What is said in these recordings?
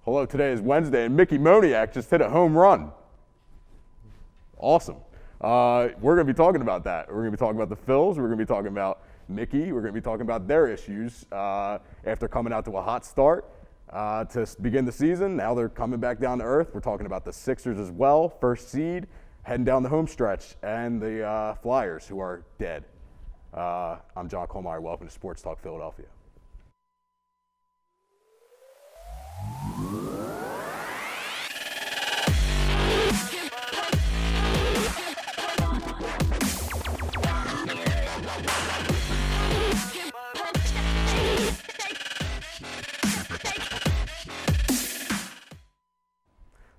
Hello, today is Wednesday, and Mickey Moniak just hit a home run. Awesome. We're going to be talking about that. We're going to be talking about the Phillies. We're going to be talking about Mickey. We're going to be talking about their issues after coming out to a hot start to begin the season. Now they're coming back down to earth. We're talking about the Sixers as well, first seed, heading down the home stretch, and the Flyers, who are dead. I'm John Kuhlmeier. Welcome to SportsTalk Philadelphia.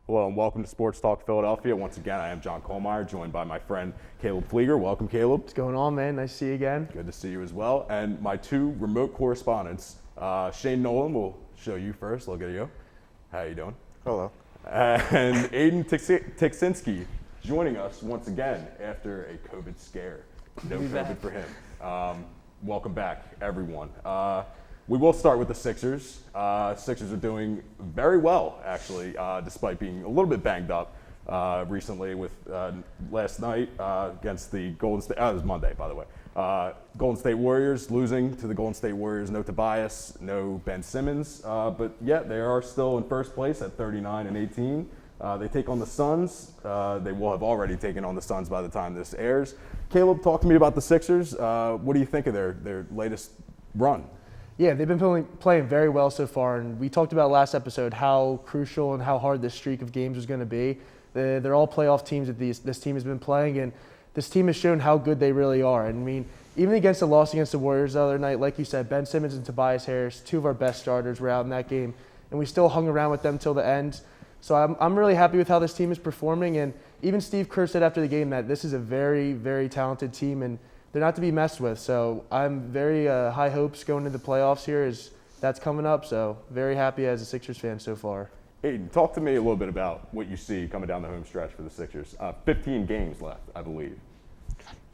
Hello and welcome to Sports Talk Philadelphia. Once again, I am John Kuhlmeier, joined by my friend Caleb Flieger. Welcome, Caleb. What's going on, man? Nice to see you again. Good to see you as well. And my two remote correspondents, Shane Nolan, will show you first. Look at you. How you doing? Hello. And Aiden Tiksinski joining us once again after a COVID scare. No COVID for him. Welcome back, everyone. We will start with the Sixers. Sixers are doing very well, actually, despite being a little bit banged up recently with last night against the Golden State. It was Monday, by the way. Golden State Warriors losing to the Golden State Warriors. No Tobias, no Ben Simmons, but yet they are still in first place at 39-18. They take on the Suns. They will have already taken on the Suns by the time this airs. Caleb, talk to me about the Sixers. What do you think of their latest run? Yeah, they've been playing very well so far, and we talked about last episode how crucial and how hard this streak of games was going to be. They're all playoff teams that this team has been playing, and this team has shown how good they really are. And I mean, even against the loss against the Warriors the other night, like you said, Ben Simmons and Tobias Harris, two of our best starters, were out in that game, and we still hung around with them till the end. So I'm really happy with how this team is performing, and even Steve Kerr said after the game that this is a very, very talented team, and they're not to be messed with. So I'm very high hopes going into the playoffs here as that's coming up. So very happy as a Sixers fan so far. Aiden, talk to me a little bit about what you see coming down the home stretch for the Sixers. 15 games left, I believe.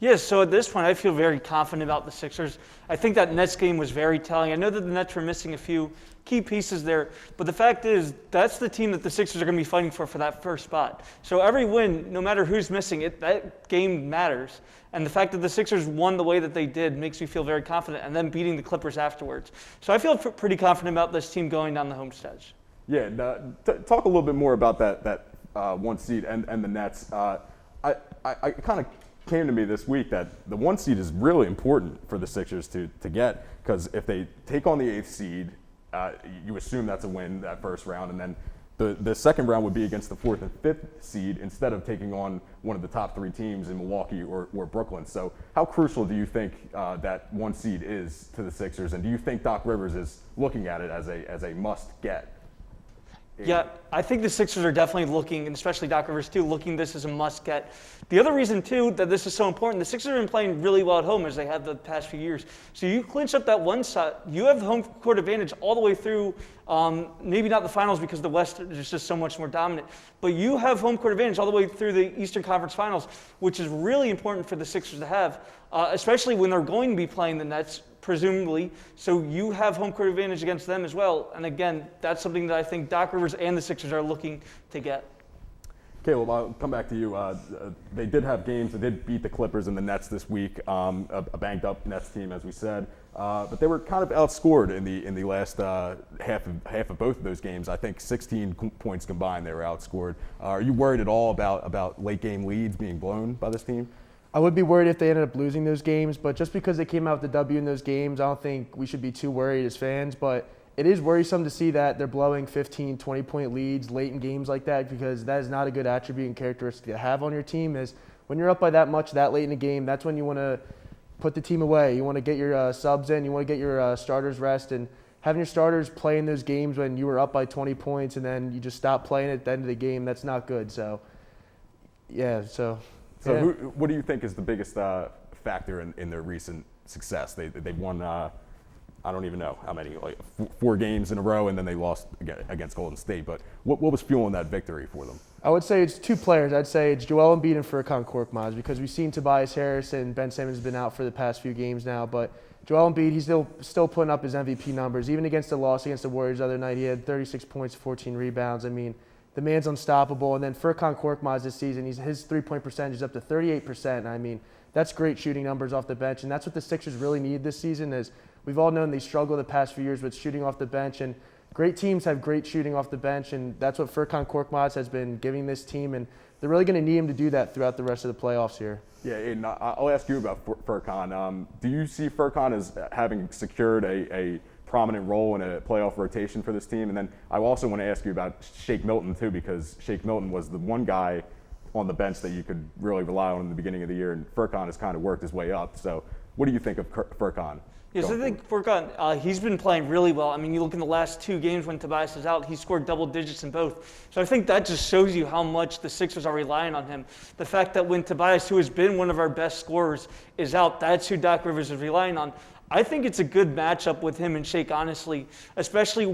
Yes, so at this point, I feel very confident about the Sixers. I think that Nets game was very telling. I know that the Nets were missing a few key pieces there, but the fact is that's the team that the Sixers are going to be fighting for that first spot. So every win, no matter who's missing it, that game matters. And the fact that the Sixers won the way that they did makes me feel very confident, and then beating the Clippers afterwards. So I feel pretty confident about this team going down the home stretch. Yeah, talk a little bit more about that one seed and the Nets. I kind of came to me this week that the one seed is really important for the Sixers to get, because if they take on the 8th seed, you assume that's a win that first round, and then the second round would be against the 4th and 5th seed instead of taking on one of the top 3 teams in Milwaukee or Brooklyn. So how crucial do you think that one seed is to the Sixers, and do you think Doc Rivers is looking at it as a must get? Yeah, I think the Sixers are definitely looking, and especially Doc Rivers too, looking this as a must-get. The other reason too that this is so important, the Sixers have been playing really well at home as they have the past few years. So you clinch up that one side, you have home court advantage all the way through, maybe not the finals because the West is just so much more dominant, but you have home court advantage all the way through the Eastern Conference Finals, which is really important for the Sixers to have, especially when they're going to be playing the Nets, presumably, so you have home court advantage against them as well. And again, that's something that I think Doc Rivers and the Sixers are looking to get. Caleb, I'll come back to you. They did have games. They did beat the Clippers and the Nets this week, a banged-up Nets team, as we said. But they were kind of outscored in the last half of both of those games. I think 16 points combined, they were outscored. Are you worried at all about late-game leads being blown by this team? I would be worried if they ended up losing those games, but just because they came out with the W in those games, I don't think we should be too worried as fans. But it is worrisome to see that they're blowing 15, 20-point leads late in games like that, because that is not a good attribute and characteristic to have on your team. Is when you're up by that much that late in a game, that's when you want to put the team away. You want to get your subs in. You want to get your starters rest. And having your starters play in those games when you were up by 20 points and then you just stop playing at the end of the game, that's not good. So, yeah, So what do you think is the biggest factor in their recent success? They've won, I don't even know how many, like 4 games in a row, and then they lost against Golden State. But what was fueling that victory for them? I would say it's 2 players. I'd say it's Joel Embiid and Furkan Korkmaz, because we've seen Tobias Harris and Ben Simmons have been out for the past few games now. But Joel Embiid, he's still putting up his MVP numbers. Even against the loss against the Warriors the other night, he had 36 points, 14 rebounds. I mean, the man's unstoppable. And then Furkan Korkmaz this season, his three-point percentage is up to 38%. I mean, that's great shooting numbers off the bench. And that's what the Sixers really need this season is we've all known they struggle the past few years with shooting off the bench. And great teams have great shooting off the bench. And that's what Furkan Korkmaz has been giving this team. And they're really going to need him to do that throughout the rest of the playoffs here. Yeah, Aiden, I'll ask you about Furkan. Do you see Furkan as having secured a prominent role in a playoff rotation for this team? And then I also want to ask you about Shake Milton, too, because Shake Milton was the one guy on the bench that you could really rely on in the beginning of the year, and Furkan has kind of worked his way up. So what do you think of Furkan? Yes, I think Furkan, he's been playing really well. I mean, you look in the last 2 games when Tobias is out, he scored double digits in both. So I think that just shows you how much the Sixers are relying on him. The fact that when Tobias, who has been one of our best scorers, is out, that's who Doc Rivers is relying on. I think it's a good matchup with him and Shake, honestly, especially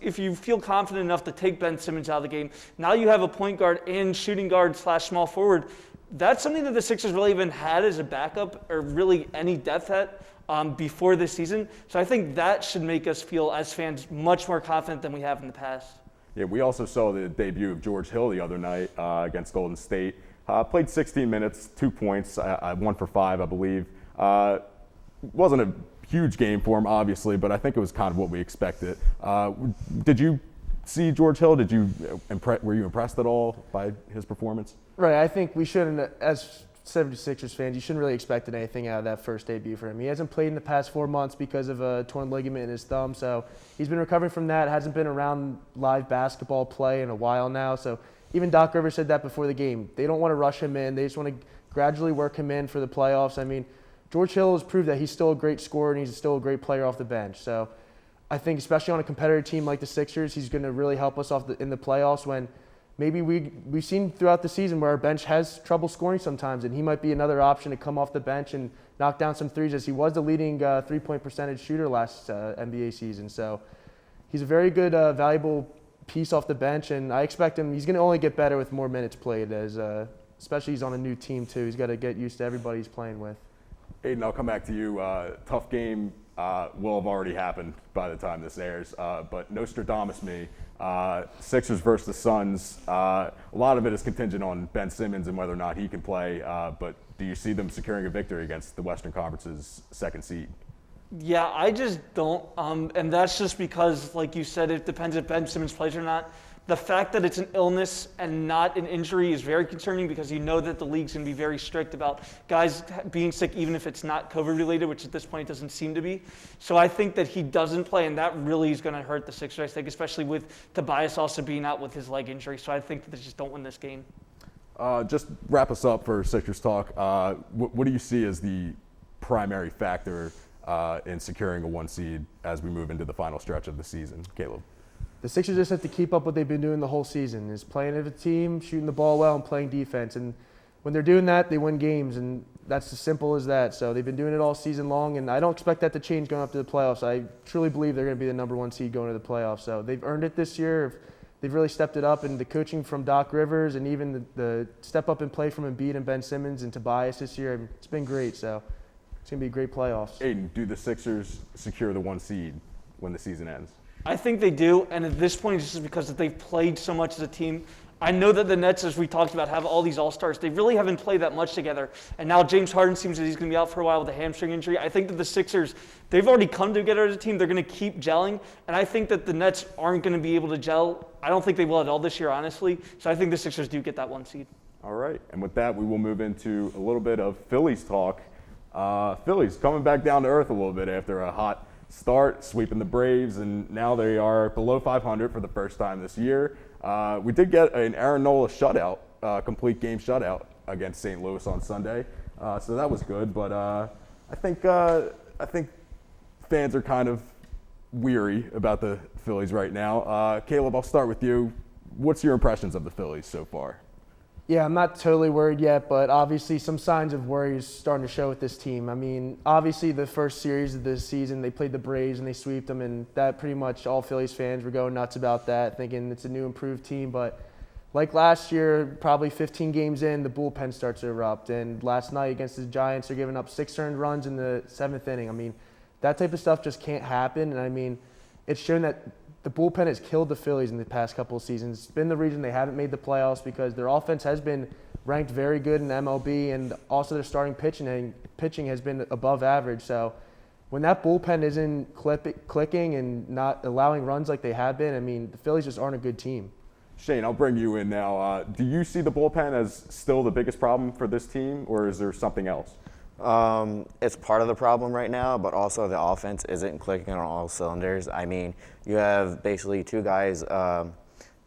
if you feel confident enough to take Ben Simmons out of the game. Now you have a point guard and shooting guard / small forward. That's something that the Sixers really haven't had as a backup or really any depth at before this season. So I think that should make us feel, as fans, much more confident than we have in the past. Yeah, we also saw the debut of George Hill the other night against Golden State. Played 16 minutes, 2 points, 1 for 5, I believe. Wasn't a huge game for him, obviously, but I think it was kind of what we expected. Did you see George Hill? Were you impressed at all by his performance? Right, I think we shouldn't, as 76ers fans, you shouldn't really expect anything out of that first debut for him. He hasn't played in the past 4 months because of a torn ligament in his thumb, so he's been recovering from that, hasn't been around live basketball play in a while now, so even Doc Rivers said that before the game. They don't want to rush him in. They just want to gradually work him in for the playoffs. I mean, George Hill has proved that he's still a great scorer and he's still a great player off the bench. So I think especially on a competitive team like the Sixers, he's going to really help us in the playoffs when maybe we've seen throughout the season where our bench has trouble scoring sometimes, and he might be another option to come off the bench and knock down some threes, as he was the leading three-point percentage shooter last NBA season. So he's a very good, valuable piece off the bench, and I expect he's going to only get better with more minutes played, as especially he's on a new team too. He's got to get used to everybody he's playing with. Aiden, I'll come back to you. Tough game will have already happened by the time this airs, but Nostradamus me. Sixers versus the Suns. A lot of it is contingent on Ben Simmons and whether or not he can play, but do you see them securing a victory against the Western Conference's second seed? Yeah, I just don't. And that's just because, like you said, it depends if Ben Simmons plays or not. The fact that it's an illness and not an injury is very concerning because you know that the league's going to be very strict about guys being sick even if it's not COVID-related, which at this point doesn't seem to be. So I think that he doesn't play, and that really is going to hurt the Sixers, I think, especially with Tobias also being out with his leg injury. So I think that they just don't win this game. Just wrap us up for Sixers Talk. What do you see as the primary factor in securing a 1 seed as we move into the final stretch of the season? Caleb? The Sixers just have to keep up what they've been doing the whole season, is playing as a team, shooting the ball well, and playing defense. And when they're doing that, they win games, and that's as simple as that. So they've been doing it all season long, and I don't expect that to change going up to the playoffs. I truly believe they're going to be the number 1 seed going to the playoffs. So they've earned it this year. They've really stepped it up, and the coaching from Doc Rivers and even the step up in play from Embiid and Ben Simmons and Tobias this year, it's been great. So it's going to be great playoffs. Aiden, do the Sixers secure the 1 seed when the season ends? I think they do, and at this point, it's just because they've played so much as a team. I know that the Nets, as we talked about, have all these all-stars. They really haven't played that much together. And now James Harden seems that he's going to be out for a while with a hamstring injury. I think that the Sixers, they've already come together as a team. They're going to keep gelling. And I think that the Nets aren't going to be able to gel. I don't think they will at all this year, honestly. So I think the Sixers do get that 1 seed. All right. And with that, we will move into a little bit of Phillies talk. Phillies coming back down to earth a little bit after a hot start, sweeping the Braves, and now they are below 500 for the first time this year. We did get an Aaron Nola shutout, complete game shutout against St. Louis on Sunday, so that was good. But I think fans are kind of weary about the Phillies right now. Caleb, I'll start with you. What's your impressions of the Phillies so far? Yeah, I'm not totally worried yet, but obviously some signs of worry is starting to show with this team. I mean, obviously the first series of this season, they played the Braves and they sweeped them, and that pretty much all Phillies fans were going nuts about that, thinking it's a new improved team. But like last year, probably 15 games in, the bullpen starts to erupt. And last night against the Giants, they're giving up 6 earned runs in the 7th inning. I mean, that type of stuff just can't happen. And I mean, it's shown that the bullpen has killed the Phillies in the past couple of seasons. It's been the reason they haven't made the playoffs because their offense has been ranked very good in MLB, and also their starting pitching has been above average. So when that bullpen isn't clicking and not allowing runs like they have been, I mean, the Phillies just aren't a good team. Shane, I'll bring you in now. Do you see the bullpen as still the biggest problem for this team, or is there something else? It's part of the problem right now, but also the offense isn't clicking on all cylinders. I mean, you have basically two guys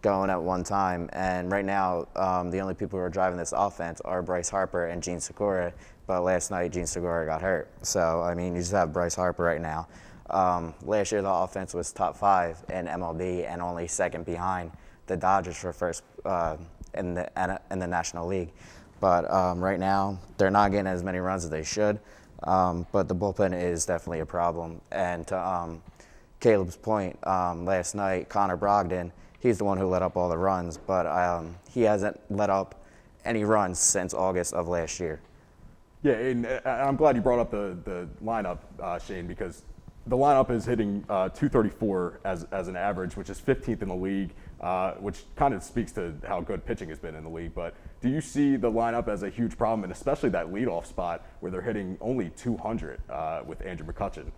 going at one time, and right now the only people who are driving this offense are Bryce Harper and Gene Segura, but last night Gene Segura got hurt. So, I mean, you just have Bryce Harper right now. Last year the offense was top 5 in MLB and only second behind the Dodgers for first in the National League. But right now, they're not getting as many runs as they should. But the bullpen is definitely a problem. And to Caleb's point, last night, Connor Brogdon, he's the one who let up all the runs, but he hasn't let up any runs since August of last year. Yeah, and I'm glad you brought up the lineup, Shane, because the lineup is hitting 234 as an average, which is 15th in the league, which kind of speaks to how good pitching has been in the league. But do you see the lineup as a huge problem, and especially that leadoff spot where they're hitting only 200 with Andrew McCutchen?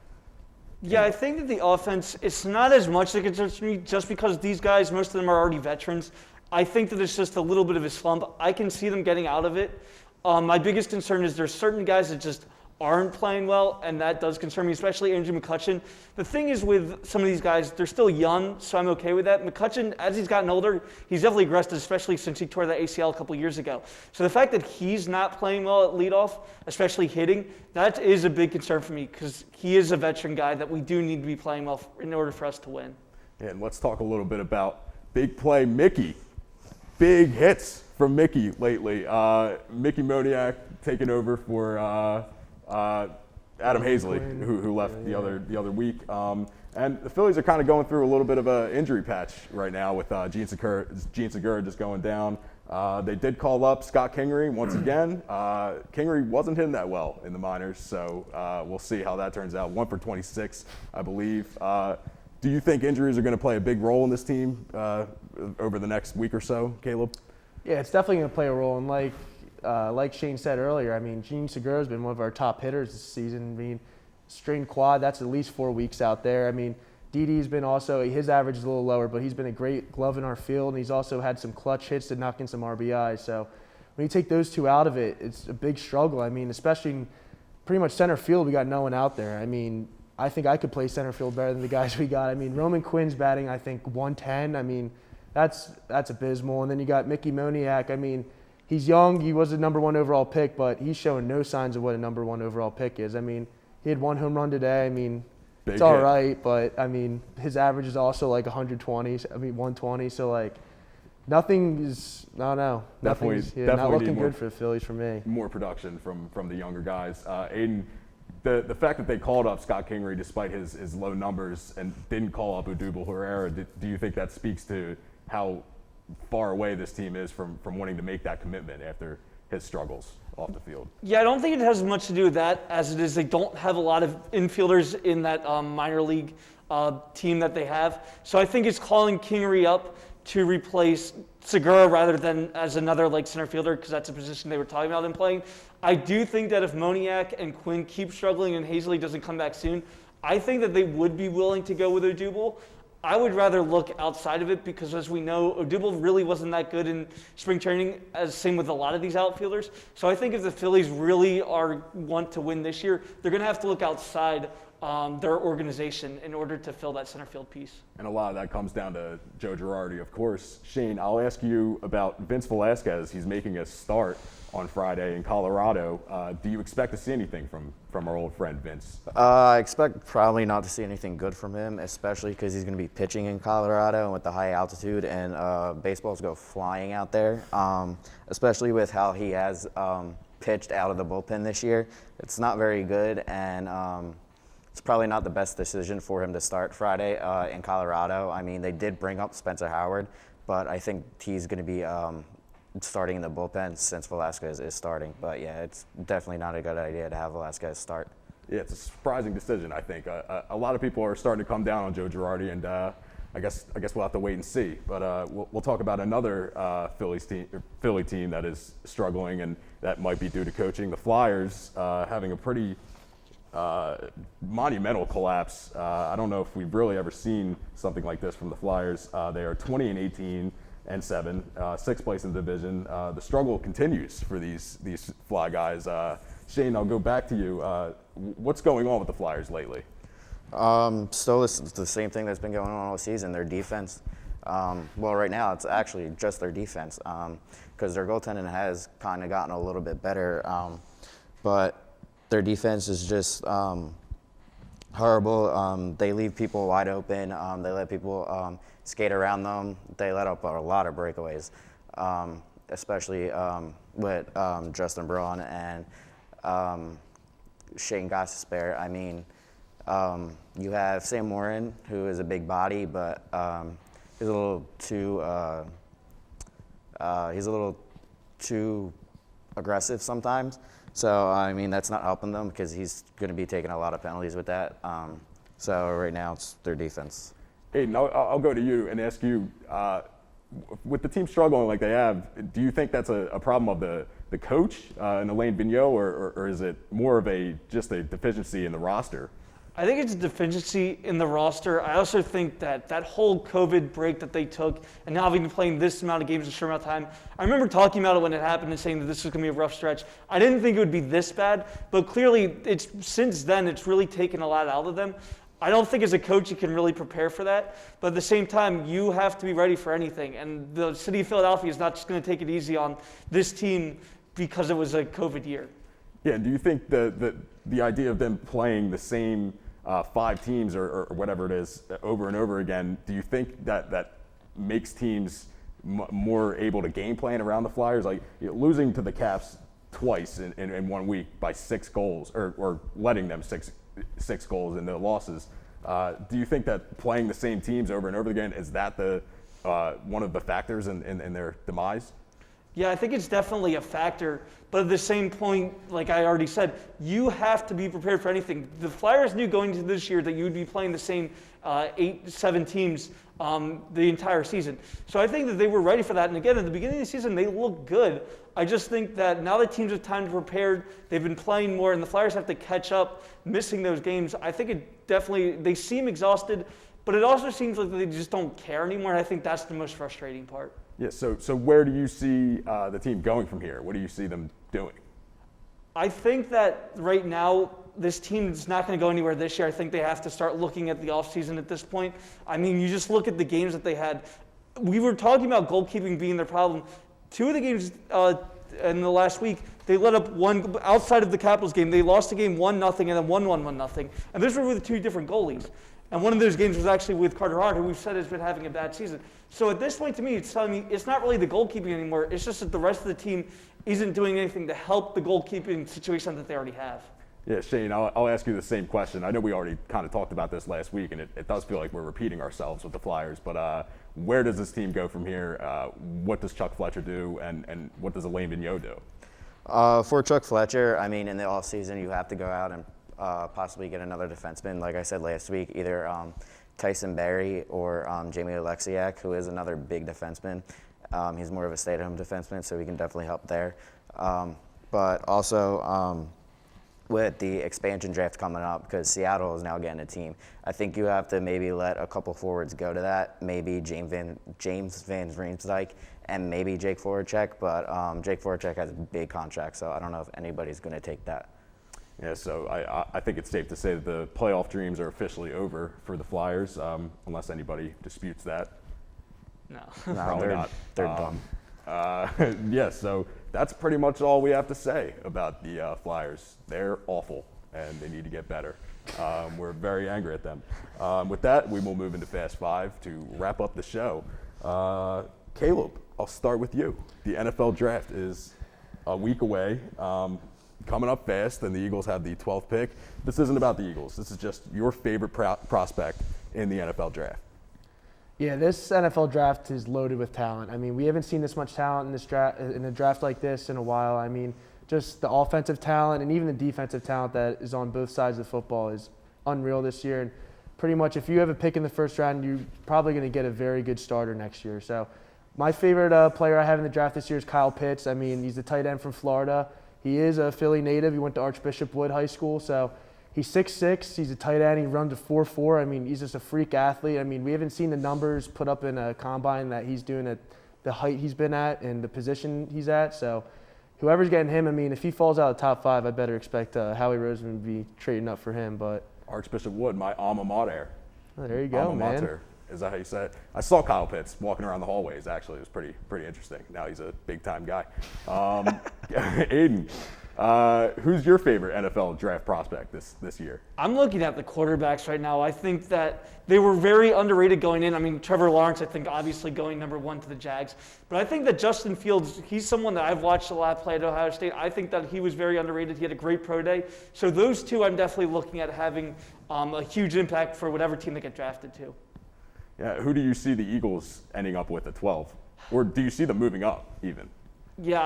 Yeah, I think that the offense, it's not as much that concerns me just because these guys, most of them are already veterans. I think that it's just a little bit of a slump. I can see them getting out of it. My biggest concern is there's certain guys that just aren't playing well, and that does concern me, especially Andrew McCutchen. The thing is with some of these guys, they're still young, so I'm okay with that. McCutchen, as he's gotten older, he's definitely regressed, especially since he tore that ACL a couple years ago. So the fact that he's not playing well at leadoff, especially hitting, that is a big concern for me because he is a veteran guy that we do need to be playing well in order for us to win. Yeah, and let's talk a little bit about big play Mickey. Big hits from Mickey lately. Mickey Moniak taking over for Adam Hazley, who left the other week. And the Phillies are kind of going through a little bit of an injury patch right now with Gene Segura just going down. They did call up Scott Kingery once again. Kingery wasn't hitting that well in the minors, so we'll see how that turns out. 1 for 26, I believe. Do you think injuries are going to play a big role in this team over the next week or so, Caleb? Yeah, it's definitely going to play a role. And like Shane said earlier, I mean, Gene Segura has been one of our top hitters this season. I mean, strained quad, that's at least 4 weeks out there. I mean, Didi's been also, his average is a little lower, but he's been a great glove in our field, and he's also had some clutch hits to knock in some RBIs. So when you take those two out of it, it's a big struggle. I mean, especially in pretty much center field, we got no one out there. I mean, I think I could play center field better than the guys we got. I mean, Roman Quinn's batting, I think, 110. I mean, that's abysmal. And then you got Mickey Moniak. I mean, he's young. He was a number 1 overall pick, but he's showing no signs of what a number 1 overall pick is. I mean, he had 1 home run today. I mean, it's all right, but, I mean, his average is also like 120. So, like, nothing is, I don't know. Definitely not looking good for the Phillies for me. More production from the younger guys. Aiden, the fact that they called up Scott Kingery despite his low numbers and didn't call up Odubel Herrera, do you think that speaks to how far away this team is from wanting to make that commitment after his struggles off the field? Yeah, I don't think it has much to do with that as it is they don't have a lot of infielders in that minor league team that they have. So I think it's calling Kingery up to replace Segura rather than as another like center fielder because that's a position they were talking about him playing. I do think that if Moniak and Quinn keep struggling and Hazley doesn't come back soon, I think that they would be willing to go with Odubel. I would rather look outside of it because, as we know, Odubel really wasn't that good in spring training, as same with a lot of these outfielders. So I think if the Phillies really want to win this year, they're going to have to look outside their organization in order to fill that center field piece. And a lot of that comes down to Joe Girardi, of course. Shane, I'll ask you about Vince Velasquez. He's making a start on Friday in Colorado. Do you expect to see anything from our old friend Vince? I expect probably not to see anything good from him, especially because he's going to be pitching in Colorado and with the high altitude, and baseballs go flying out there, especially with how he has pitched out of the bullpen this year. It's not very good, and it's probably not the best decision for him to start Friday in Colorado. I mean, they did bring up Spencer Howard, but I think he's going to be starting in the bullpen since Velasquez is starting. But yeah, it's definitely not a good idea to have Velasquez start. Yeah, it's a surprising decision, I think. A lot of people are starting to come down on Joe Girardi, and I guess we'll have to wait and see. But we'll talk about another Philly team that is struggling, and that might be due to coaching. The Flyers having a pretty monumental collapse. I don't know if we've really ever seen something like this from the Flyers. They are 20-18-7, 6th place in the division. The struggle continues for these Fly guys. Shane, I'll go back to you. What's going on with the Flyers lately? Still, it's the same thing that's been going on all season. Their defense. Well, right now it's actually just their defense because their goaltending has kind of gotten a little bit better, but their defense is just horrible. They leave people wide open. They let people skate around them. They let up a lot of breakaways, especially with Justin Braun and Shane Gostisbehere. I mean, you have Sam Morin, who is a big body, but he's a little too aggressive sometimes. So, I mean, that's not helping them because he's going to be taking a lot of penalties with that. So right now it's their defense. Aiden, I'll go to you and ask you, with the team struggling like they have, do you think that's a problem of the coach and Alain Vigneault, or is it more of just a deficiency in the roster? I think it's a deficiency in the roster. I also think that whole COVID break that they took and now having to play this amount of games in a short amount of time. I remember talking about it when it happened and saying that this was going to be a rough stretch. I didn't think it would be this bad, but clearly since then it's really taken a lot out of them. I don't think as a coach you can really prepare for that, but at the same time you have to be ready for anything. And the city of Philadelphia is not just going to take it easy on this team because it was a COVID year. Yeah, do you think the idea of them playing the same 5 teams or whatever it is over and over again, do you think that makes teams more able to game plan around the Flyers? Like losing to the Caps twice in 1 week by 6 goals or letting them six goals in the losses. Do you think that playing the same teams over and over again, is that one of the factors in their demise? Yeah, I think it's definitely a factor. But at the same point, like I already said, you have to be prepared for anything. The Flyers knew going into this year that you would be playing the same 7 teams the entire season. So I think that they were ready for that. And again, at the beginning of the season, they looked good. I just think that now that teams have time to prepare, they've been playing more, and the Flyers have to catch up, missing those games. I think they seem exhausted, but it also seems like they just don't care anymore. And I think that's the most frustrating part. Yeah, so where do you see the team going from here? What do you see them doing? I think that right now, this team is not going to go anywhere this year. I think they have to start looking at the offseason at this point. I mean, you just look at the games that they had. We were talking about goalkeeping being their problem. 2 of the games in the last week, they let up one outside of the Capitals game. They lost the game 1-0 and then 1-1. And those were with 2 different goalies. And one of those games was actually with Carter Hart, who we've said has been having a bad season. So at this point, to me, it's telling me it's not really the goalkeeping anymore. It's just that the rest of the team isn't doing anything to help the goalkeeping situation that they already have. Yeah, Shane, I'll ask you the same question. I know we already kind of talked about this last week, and it does feel like we're repeating ourselves with the Flyers. But where does this team go from here? What does Chuck Fletcher do, and what does Alain Vigneault do? For Chuck Fletcher, I mean, in the offseason, you have to go out and possibly get another defenseman. Like I said last week, either Tyson Barrie or Jamie Oleksiak, who is another big defenseman. He's more of a stay-at-home defenseman, so he can definitely help there. But also, with the expansion draft coming up, because Seattle is now getting a team, I think you have to maybe let a couple forwards go to that. Maybe James Van Riemsdyk and maybe Jake Voracek. But Jake Voracek has a big contract, so I don't know if anybody's going to take that. Yeah, so I think it's safe to say that the playoff dreams are officially over for the Flyers, unless anybody disputes that. No. Probably not. They're done. Yeah, so that's pretty much all we have to say about the Flyers. They're awful, and they need to get better. We're very angry at them. With that, we will move into Fast 5 to wrap up the show. Caleb, I'll start with you. The NFL draft is a week away. Coming up fast, and the Eagles have the 12th pick. This isn't about the Eagles. This is just your favorite prospect in the NFL draft. Yeah, this NFL draft is loaded with talent. I mean, we haven't seen this much talent in a draft like this in a while. I mean, just the offensive talent and even the defensive talent that is on both sides of the football is unreal this year. And pretty much if you have a pick in the first round, you're probably going to get a very good starter next year. So my favorite player I have in the draft this year is Kyle Pitts. I mean, he's the tight end from Florida. He is a Philly native. He went to Archbishop Wood High School. So he's 6'6". He's a tight end. He runs a 4.4. I mean, he's just a freak athlete. I mean, we haven't seen the numbers put up in a combine that he's doing at the height he's been at and the position he's at. So whoever's getting him, I mean, if he falls out of the top 5, I better expect Howie Roseman to be trading up for him. But Archbishop Wood, my alma mater. Oh, there you go, alma man. mater. Is that how you say it? I saw Kyle Pitts walking around the hallways, actually. It was pretty interesting. Now he's a big-time guy. Aiden, who's your favorite NFL draft prospect this year? I'm looking at the quarterbacks right now. I think that they were very underrated going in. I mean, Trevor Lawrence, I think, obviously going number 1 to the Jags. But I think that Justin Fields, he's someone that I've watched a lot play at Ohio State. I think that he was very underrated. He had a great pro day. So those two I'm definitely looking at having a huge impact for whatever team they get drafted to. Yeah, who do you see the Eagles ending up with at 12? Or do you see them moving up even? Yeah,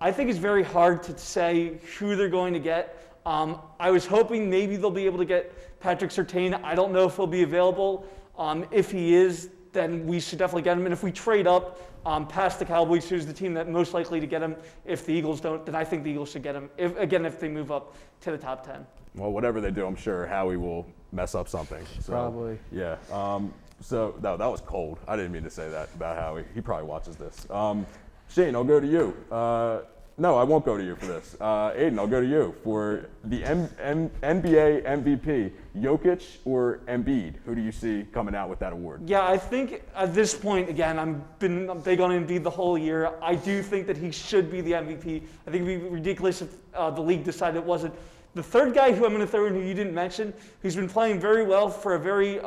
I think it's very hard to say who they're going to get. I was hoping maybe they'll be able to get Patrick Surtain. I don't know if he'll be available. If he is, then we should definitely get him. And if we trade up past the Cowboys, who's the team that most likely to get him, if the Eagles don't, then I think the Eagles should get him, if they move up to the top 10. Well, whatever they do, I'm sure Howie will mess up something. So, Probably. Yeah. So that was cold. I didn't mean to say that about Howie. He probably watches this. Shane, I'll go to you. No, I won't go to you for this. Aiden, I'll go to you for the NBA MVP, Jokic or Embiid. Who do you see coming out with that award? Yeah, I think at this point, again, I'm big on Embiid the whole year. I do think that he should be the MVP. I think it would be ridiculous if the league decided it wasn't. The third guy who I'm going to throw in who you didn't mention, who's been playing very well for a very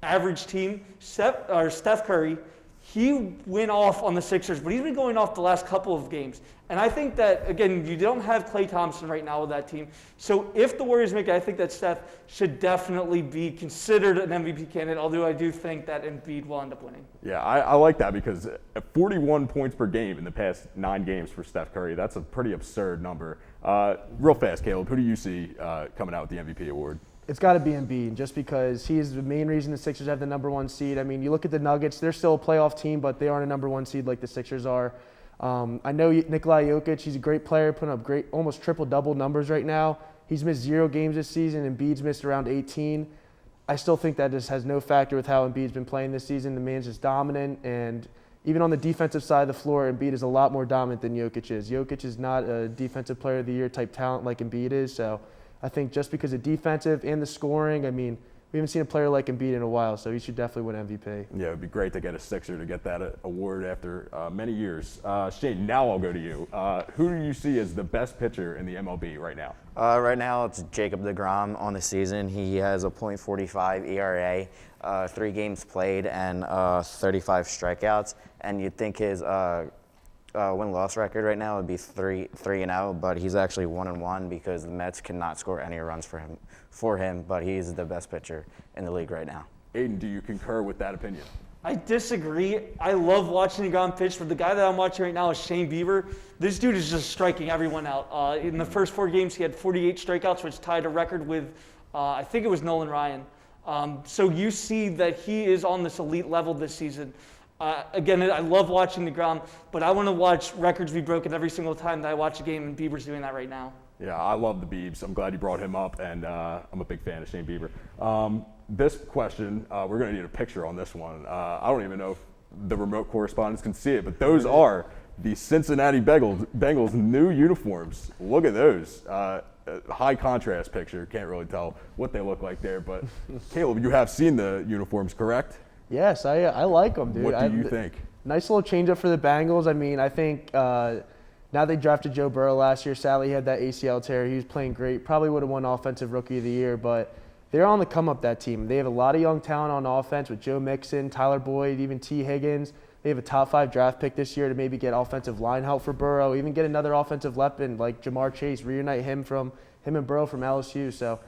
average team, Steph Curry. He went off on the Sixers, but he's been going off the last couple of games. And I think that, again, you don't have Klay Thompson right now with that team. So if the Warriors make it, I think that Steph should definitely be considered an MVP candidate, although I do think that Embiid will end up winning. Yeah, I like that because 41 points per game in the past 9 games for Steph Curry, that's a pretty absurd number. Real fast, Caleb, who do you see coming out with the MVP award? It's got to be Embiid, just because he is the main reason the Sixers have the number 1 seed. I mean, you look at the Nuggets; they're still a playoff team, but they aren't a number 1 seed like the Sixers are. I know Nikola Jokic; he's a great player, putting up great, almost triple-double numbers right now. He's missed 0 games this season, and Embiid's missed around 18. I still think that just has no factor with how Embiid's been playing this season. The man's just dominant, and even on the defensive side of the floor, Embiid is a lot more dominant than Jokic is. Jokic is not a defensive player of the year type talent like Embiid is, so I think just because of defensive and the scoring, I mean, we haven't seen a player like Embiid in a while, so he should definitely win MVP. Yeah, it would be great to get a Sixer to get that award after many years. Shane, now I'll go to you. Who do you see as the best pitcher in the MLB right now? Right now, it's Jacob deGrom on the season. He has a .45 ERA, 3 games played, and 35 strikeouts. And you'd think his win-loss record right now would be 3-0, but he's actually 1-1 because the Mets cannot score any runs for him. But he's the best pitcher in the league right now. Aiden, do you concur with that opinion? I disagree. I love watching DeGrom pitch, but the guy that I'm watching right now is Shane Bieber. This dude is just striking everyone out. In the first 4 games, he had 48 strikeouts, which tied a record with, I think it was Nolan Ryan. So you see that he is on this elite level this season. Again, I love watching DeGrom, but I want to watch records be broken every single time that I watch a game, and Bieber's doing that right now. Yeah, I love the Biebs. I'm glad you brought him up, and I'm a big fan of Shane Bieber. This question, we're going to need a picture on this one. I don't even know if the remote correspondents can see it, but those are the Cincinnati Bengals new uniforms. Look at those. High contrast picture. Can't really tell what they look like there, but Caleb, you have seen the uniforms, correct? Yes, I like them, dude. What do you think? Nice little change up for the Bengals. I mean, I think now they drafted Joe Burrow last year. Sadly, he had that ACL tear. He was playing great. Probably would have won Offensive Rookie of the Year, but they're on the come-up, that team. They have a lot of young talent on offense with Joe Mixon, Tyler Boyd, even T. Higgins. They have a top 5 draft pick this year to maybe get offensive line help for Burrow, even get another offensive weapon like Jamar Chase, reunite him and Burrow from LSU. So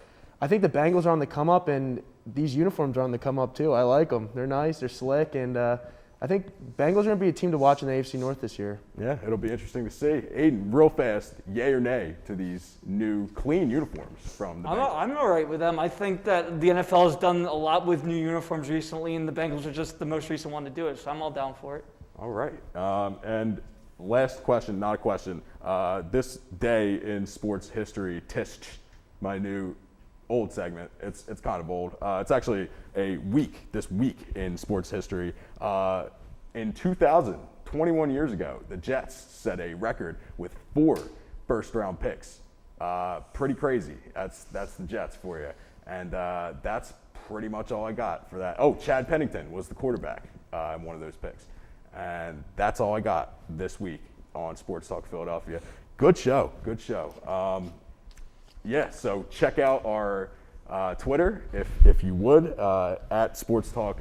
I think the Bengals are on the come-up, and these uniforms are on the come-up too. I like them. They're nice. They're slick, and I think Bengals are going to be a team to watch in the AFC North this year. Yeah, it'll be interesting to see. Aiden, real fast, yay or nay to these new clean uniforms from the Bengals? I'm all right with them. I think that the NFL has done a lot with new uniforms recently, and the Bengals are just the most recent one to do it, so I'm all down for it. All right. And last question, not a question. This day in sports history, Tish, my new old segment. It's kind of old. It's actually this week in sports history. In 2000, 21 years ago, the Jets set a record with 4 first-round picks. Pretty crazy. That's the Jets for you. And that's pretty much all I got for that. Oh, Chad Pennington was the quarterback in one of those picks. And that's all I got this week on Sports Talk Philadelphia. Good show. Yeah, so check out our Twitter if you would at Sports Talk.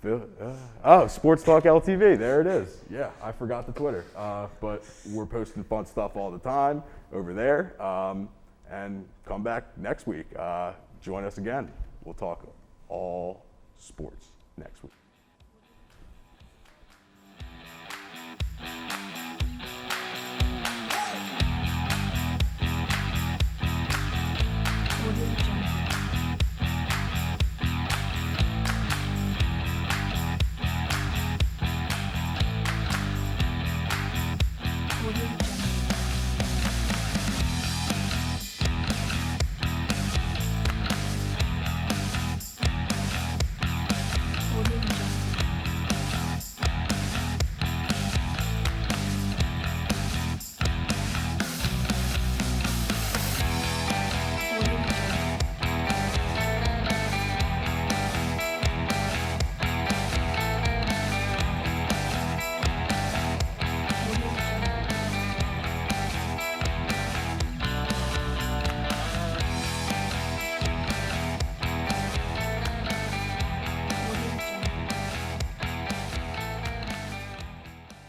Sports Talk LTV. There it is. Yeah, I forgot the Twitter, but we're posting fun stuff all the time over there. And come back next week. Join us again. We'll talk all sports next week.